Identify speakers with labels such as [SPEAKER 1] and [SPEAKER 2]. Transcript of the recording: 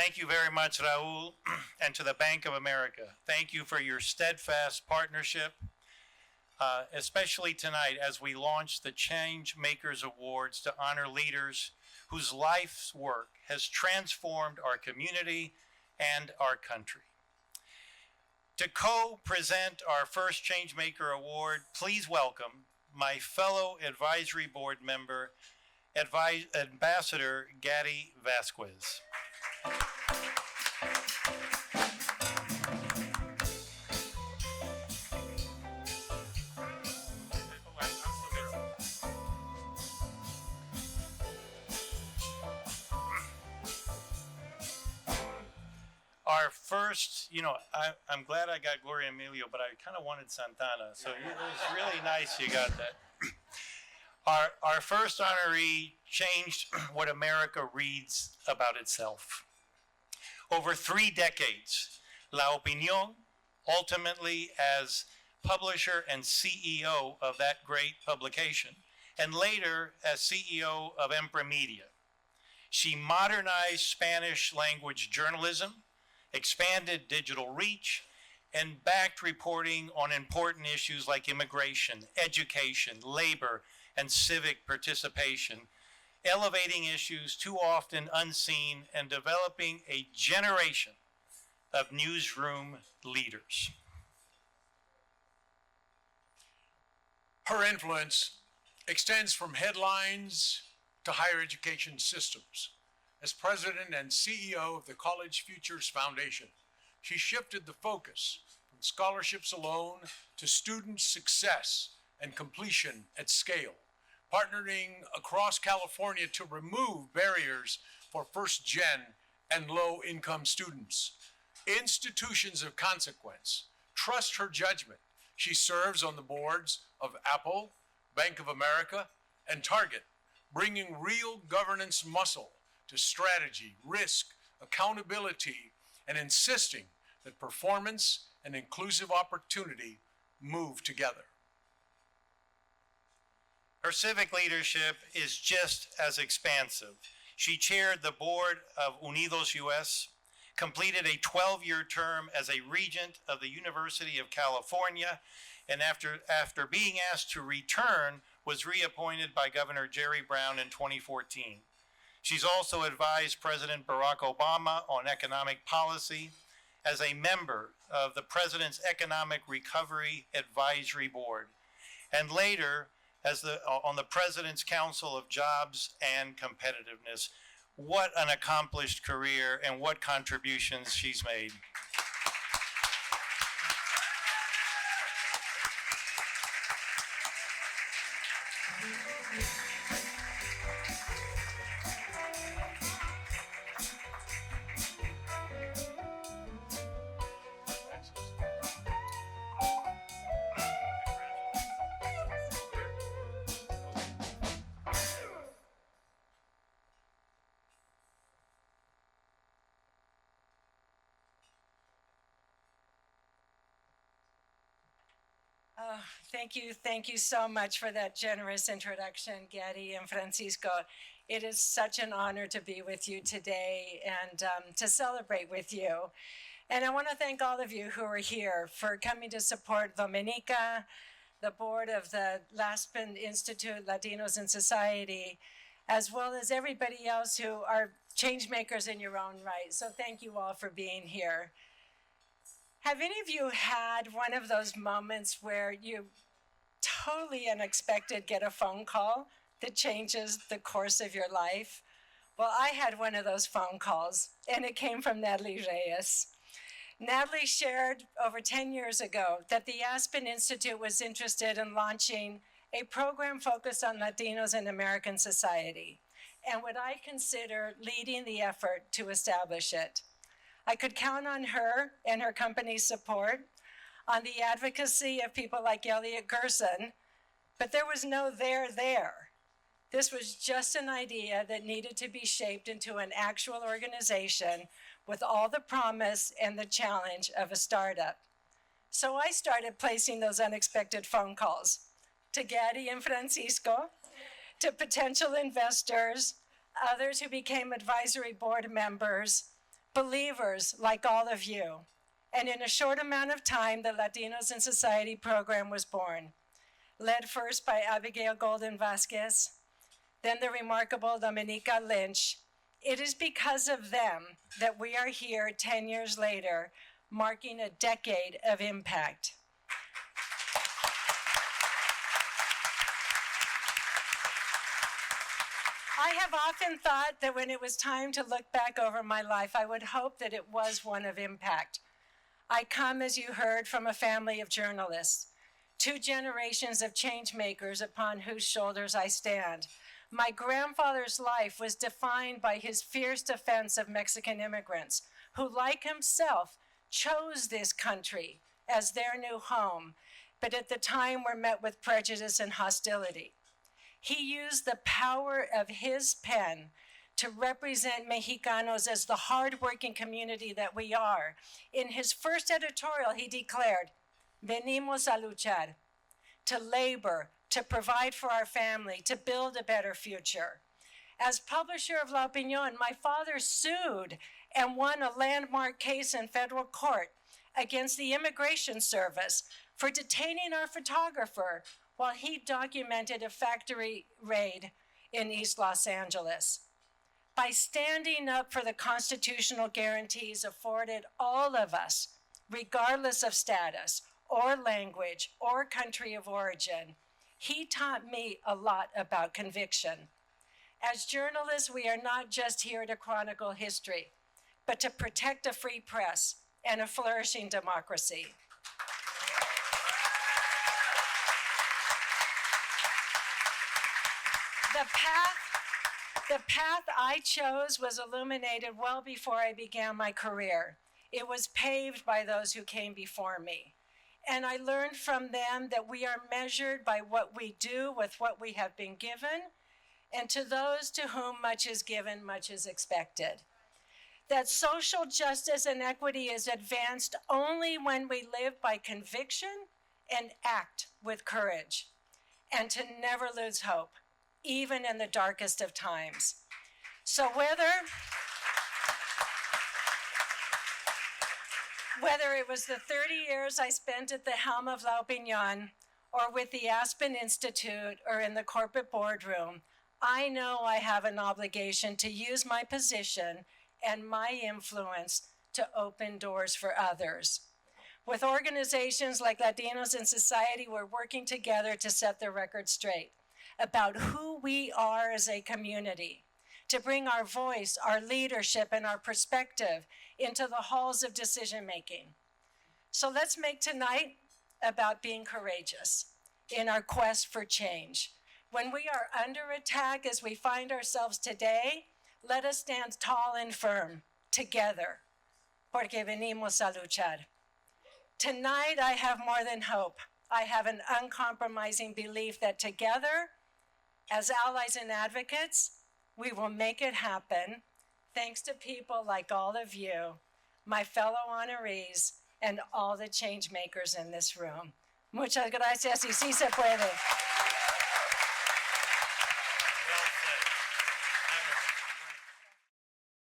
[SPEAKER 1] Thank you very much, Raul, and to the Bank of America. Thank you for your steadfast partnership, especially tonight as we launch the Changemakers Awards to honor leaders whose life's work has transformed our community and our country. To co-present our first Changemaker Award, please welcome my fellow advisory board member, Ambassador Gary Vasquez. Our first, I'm glad I got Gloria Emilio, but I kind of wanted Santana, so it was really nice you got that. Our first honoree changed what America reads about itself. Over 3 decades, La Opinión, ultimately as publisher and CEO of that great publication, and later as CEO of Empre Media. She modernized Spanish language journalism, expanded digital reach, and backed reporting on important issues like immigration, education, labor, and civic participation, elevating issues too often unseen and developing a generation of newsroom leaders.
[SPEAKER 2] Her influence extends from headlines to higher education systems. As president and CEO of the College Futures Foundation, she shifted the focus from scholarships alone to student success and completion at scale, partnering across California to remove barriers for first-gen and low-income students. Institutions of consequence trust her judgment. She serves on the boards of Apple, Bank of America, and Target, bringing real governance muscle to strategy, risk, accountability, and insisting that performance and inclusive opportunity move together.
[SPEAKER 1] Her civic leadership is just as expansive. She chaired the board of Unidos US, completed a 12-year term as a regent of the University of California, and after being asked to return, was reappointed by Governor Jerry Brown in 2014. She's also advised President Barack Obama on economic policy as a member of the President's Economic Recovery Advisory Board, and later as on the President's Council of Jobs and Competitiveness. What an accomplished career and what contributions she's made.
[SPEAKER 3] Thank you so much for that generous introduction, Gary and Francisco. It is such an honor to be with you today and to celebrate with you. And I want to thank all of you who are here for coming to support Dominica, the board of the Aspen Institute Latinos in Society, as well as everybody else who are changemakers in your own right. So thank you all for being here. Have any of you had one of those moments where you totally unexpected get a phone call that changes the course of your life? Well, I had one of those phone calls, and it came from Nathalie Reyes. Nathalie shared over 10 years ago that the Aspen Institute was interested in launching a program focused on Latinos in American society, and would I consider leading the effort to establish it. I could count on her and her company's support, on the advocacy of people like Elliot Gerson, but there was no there. This was just an idea that needed to be shaped into an actual organization with all the promise and the challenge of a startup. So I started placing those unexpected phone calls to Gary and Francisco, to potential investors, others who became advisory board members, believers like all of you. And in a short amount of time, the Latinos in Society program was born, led first by Abigail Golden Vasquez, then the remarkable Dominica Lynch. It is because of them that we are here 10 years later, marking a decade of impact. I have often thought that when it was time to look back over my life, I would hope that it was one of impact. I come, as you heard, from a family of journalists, 2 generations of change makers upon whose shoulders I stand. My grandfather's life was defined by his fierce defense of Mexican immigrants, who, like himself, chose this country as their new home, but at the time were met with prejudice and hostility. He used the power of his pen to represent Mexicanos as the hardworking community that we are. In his first editorial, he declared, "Venimos a luchar," to labor, to provide for our family, to build a better future. As publisher of La Opinión, my father sued and won a landmark case in federal court against the Immigration Service for detaining our photographer while he documented a factory raid in East Los Angeles. By standing up for the constitutional guarantees afforded all of us, regardless of status or language or country of origin, he taught me a lot about conviction. As journalists, we are not just here to chronicle history, but to protect a free press and a flourishing democracy. The path I chose was illuminated well before I began my career. It was paved by those who came before me. And I learned from them that we are measured by what we do with what we have been given, and to those to whom much is given, much is expected. That social justice and equity is advanced only when we live by conviction and act with courage, and to never lose hope, even in the darkest of times. So whether it was the 30 years I spent at the helm of La Opinión, or with the Aspen Institute, or in the corporate boardroom, I know I have an obligation to use my position and my influence to open doors for others. With organizations like Latinos in Society, we're working together to set the record straight about who we are as a community, to bring our voice, our leadership, and our perspective into the halls of decision-making. So let's make tonight about being courageous in our quest for change. When we are under attack as we find ourselves today, let us stand tall and firm together, porque venimos a luchar. Tonight, I have more than hope. I have an uncompromising belief that together, as allies and advocates, we will make it happen, thanks to people like all of you, my fellow honorees, and all the change makers in this room. Muchas gracias y sí se puede.